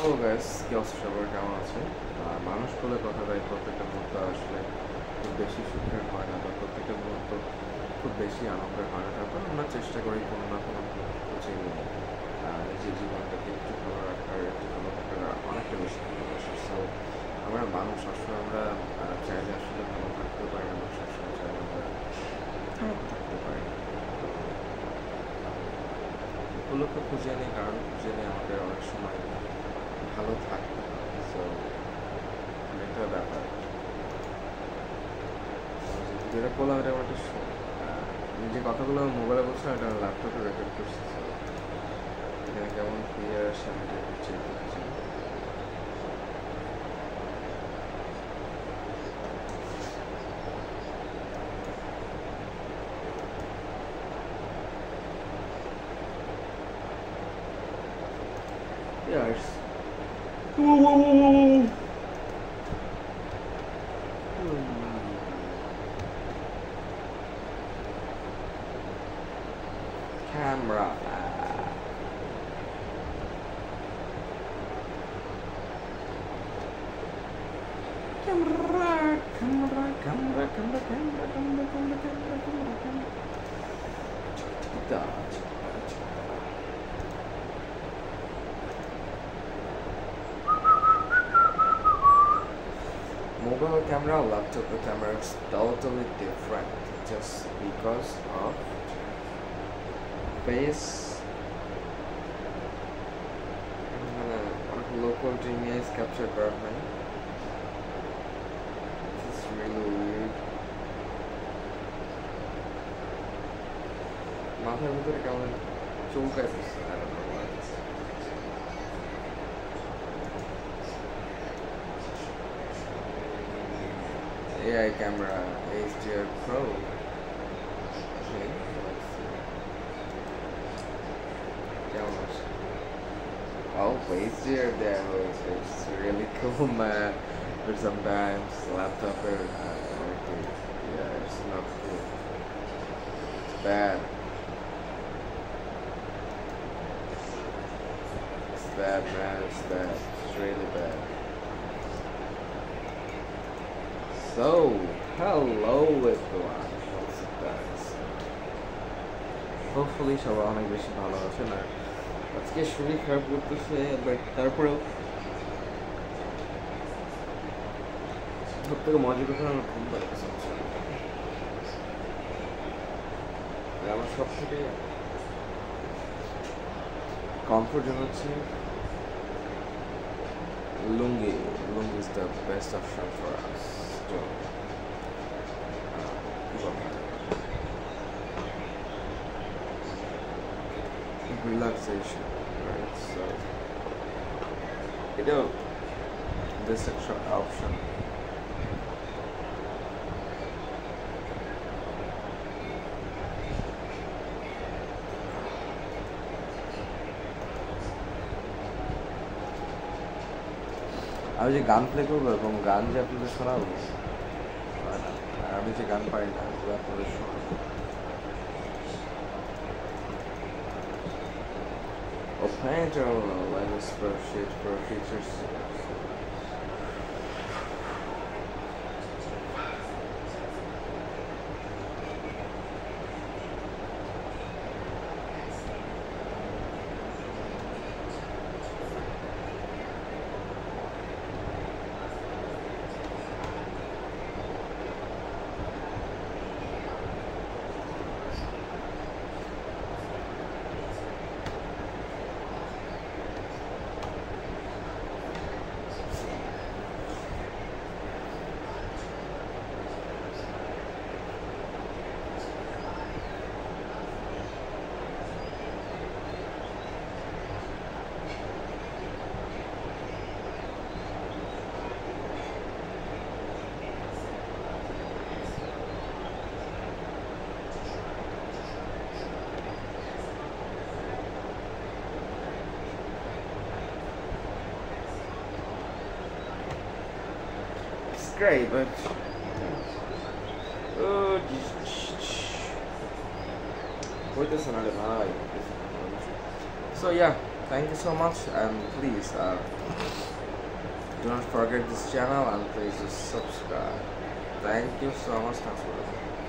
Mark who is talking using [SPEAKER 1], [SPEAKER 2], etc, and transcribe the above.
[SPEAKER 1] Hello guys, কি অবস্থা সবার, কেমন আছে? মানুষ বলে কথাটাই প্রত্যেকটা মুহূর্ত আসলে খুব বেশি সুখের হয় না, বা প্রত্যেকটা মুহূর্ত খুব বেশি আনন্দের হয় না। তারপর আমরা চেষ্টা করি কোনো না কোনো খুঁজে নিয়ে নিজের জীবনটাকে একটু ভালো রাখার, একটু ভালো থাকার অনেকটা বেশি ভালোবাসি। সো আমরা মানুষ, সবসময় আমরা চাইলে আসলে ভালো থাকতে পারি না, সবসময় চাইলে আমরা খারাপ থাকতে পারি না। উপলক্ষ খুঁজে নিই, কারণ খুঁজে নিয়ে আমাদের অনেক সময় ভালো থাকতে হয়। সো একটা ব্যাপার যেটা বললাম, এটা আমার একটা যে কথাগুলো মোবাইলে বলছিলাম এটা ল্যাপটপে রেকর্ড করছি। এখানে কেমন ক্লিয়ার আসে আমি এটা একটু চেক করছি। Yes. Camera. Mobile camera, laptop camera is totally different just because of face local image capture করা হয়। This is really weird. মাথার ভিতরে কেমন চৌকাইতেছে, I don't know why. AI camera HDR Pro. Okay, let's see. কেমন আছে? Oh, HDR there was, it's really cool, man. But sometimes laptop okay, yeah, it's not cool. It's bad. It's bad, man. It's bad. It's really bad. So, hello everyone. What's up, guys? Hopefully সবাই অনেক বেশি ভালো আছেন। আর আজকে শরীর খারাপ করতেছে, but তারপরেও সব থেকে মজার কথা আমার ঘুম পাচ্ছে। আমার সব থেকে কমফোর্ট জোন হচ্ছে lungi. Lungi is the best option for us to relaxation, right? So এটাও বেস্ট একটা অপশন। আমি যে গান প্লে করবো এবং গান যে আপনাদের শোনাবো, আর আমি যে গান পাই না ওগুলো আপনাদের শোনাবো। Painter levels per sheet per features. Great, but wait, this another high. So yeah, Thank you so much, and please do not forget this channel, and please just subscribe. Thank you so much. Thanks for listening.